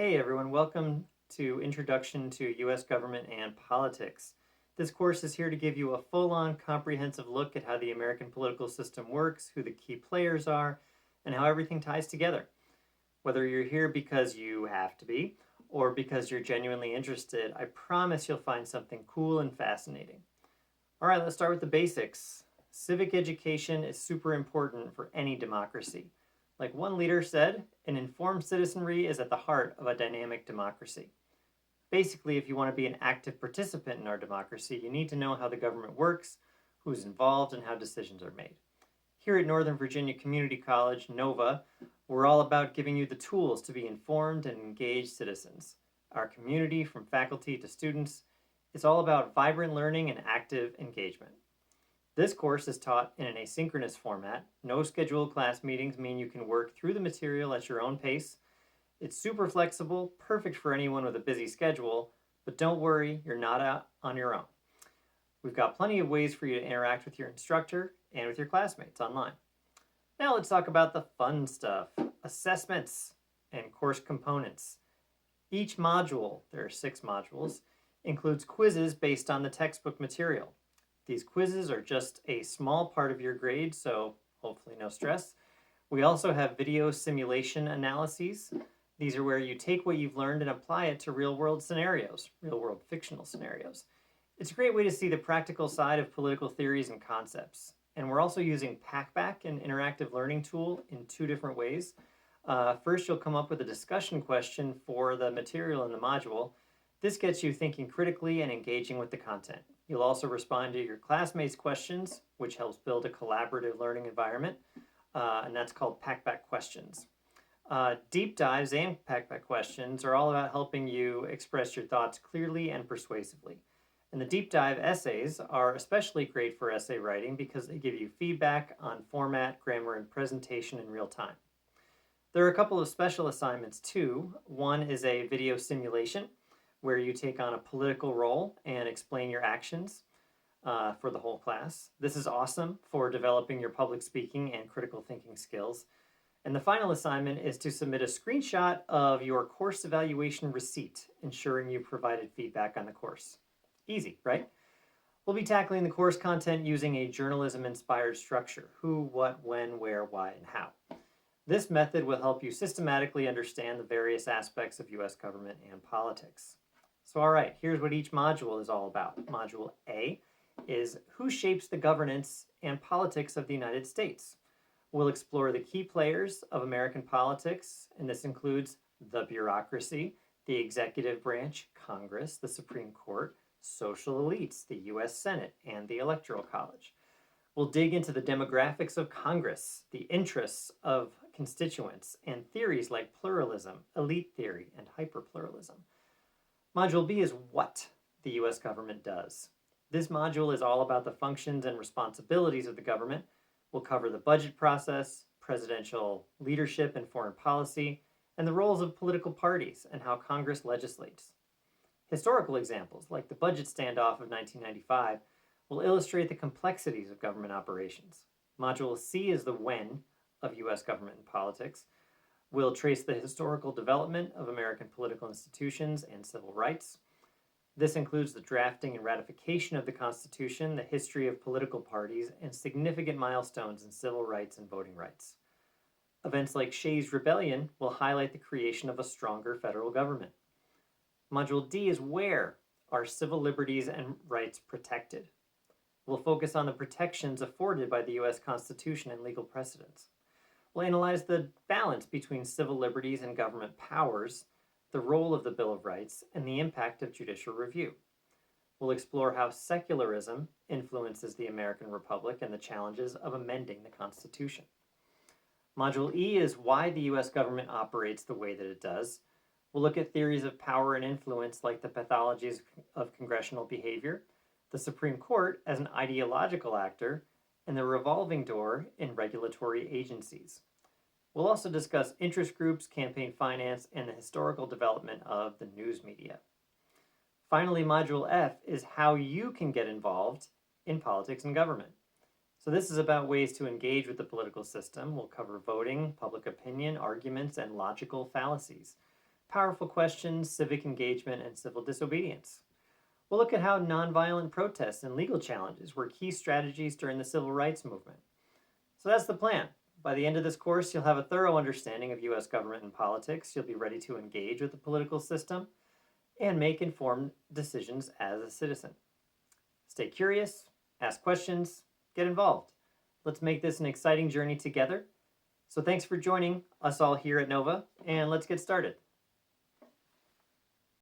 Hey everyone, welcome to Introduction to U.S. Government and Politics. This course is here to give you a full-on comprehensive look at how the American political system works, who the key players are, and how everything ties together. Whether you're here because you have to be, or because you're genuinely interested, I promise you'll find something cool and fascinating. All right, let's start with the basics. Civic education is super important for any democracy. Like one leader said, an informed citizenry is at the heart of a dynamic democracy. Basically, if you want to be an active participant in our democracy, you need to know how the government works, who's involved, and how decisions are made. Here at Northern Virginia Community College, NOVA, we're all about giving you the tools to be informed and engaged citizens. Our community, from faculty to students, is all about vibrant learning and active engagement. This course is taught in an asynchronous format. No scheduled class meetings mean you can work through the material at your own pace. It's super flexible, perfect for anyone with a busy schedule, but don't worry, you're not out on your own. We've got plenty of ways for you to interact with your instructor and with your classmates online. Now let's talk about the fun stuff, assessments and course components. Each module, there are 6 modules, includes quizzes based on the textbook material. These quizzes are just a small part of your grade, so hopefully no stress. We also have video simulation analyses. These are where you take what you've learned and apply it to real-world scenarios, real-world fictional scenarios. It's a great way to see the practical side of political theories and concepts. And we're also using PackBack, an interactive learning tool, in 2 different ways. First, you'll come up with a discussion question for the material in the module. This gets you thinking critically and engaging with the content. You'll also respond to your classmates' questions, which helps build a collaborative learning environment, and that's called PackBack Questions. Deep dives and PackBack Questions are all about helping you express your thoughts clearly and persuasively. And the deep dive essays are especially great for essay writing because they give you feedback on format, grammar, and presentation in real time. There are a couple of special assignments too. One is a video simulation, where you take on a political role and explain your actions for the whole class. This is awesome for developing your public speaking and critical thinking skills. And the final assignment is to submit a screenshot of your course evaluation receipt, ensuring you provided feedback on the course. Easy, right? We'll be tackling the course content using a journalism-inspired structure: who, what, when, where, why, and how. This method will help you systematically understand the various aspects of U.S. government and politics. So all right, here's what each module is all about. Module A is who shapes the governance and politics of the United States. We'll explore the key players of American politics, and this includes the bureaucracy, the executive branch, Congress, the Supreme Court, social elites, the U.S. Senate, and the Electoral College. We'll dig into the demographics of Congress, the interests of constituents, and theories like pluralism, elite theory, and hyperpluralism. Module B is what the U.S. government does. This module is all about the functions and responsibilities of the government. We'll cover the budget process, presidential leadership and foreign policy, and the roles of political parties and how Congress legislates. Historical examples, like the budget standoff of 1995, will illustrate the complexities of government operations. Module C is the when of U.S. government and politics. We'll trace the historical development of American political institutions and civil rights. This includes the drafting and ratification of the Constitution, the history of political parties, and significant milestones in civil rights and voting rights. Events like Shays' Rebellion will highlight the creation of a stronger federal government. Module D is where are civil liberties and rights protected. We'll focus on the protections afforded by the U.S. Constitution and legal precedents. We'll analyze the balance between civil liberties and government powers, the role of the Bill of Rights, and the impact of judicial review. We'll explore how secularism influences the American Republic and the challenges of amending the Constitution. Module E is why the U.S. government operates the way that it does. We'll look at theories of power and influence like the pathologies of congressional behavior, the Supreme Court as an ideological actor, and the revolving door in regulatory agencies. We'll also discuss interest groups, campaign finance, and the historical development of the news media. Finally, Module F is how you can get involved in politics and government. So this is about ways to engage with the political system. We'll cover voting, public opinion, arguments, and logical fallacies. powerful questions, civic engagement, and civil disobedience. We'll look at how nonviolent protests and legal challenges were key strategies during the civil rights movement. So that's the plan. By the end of this course, you'll have a thorough understanding of US government and politics. You'll be ready to engage with the political system and make informed decisions as a citizen. Stay curious, ask questions, get involved. Let's make this an exciting journey together. So thanks for joining us all here at NOVA, and let's get started.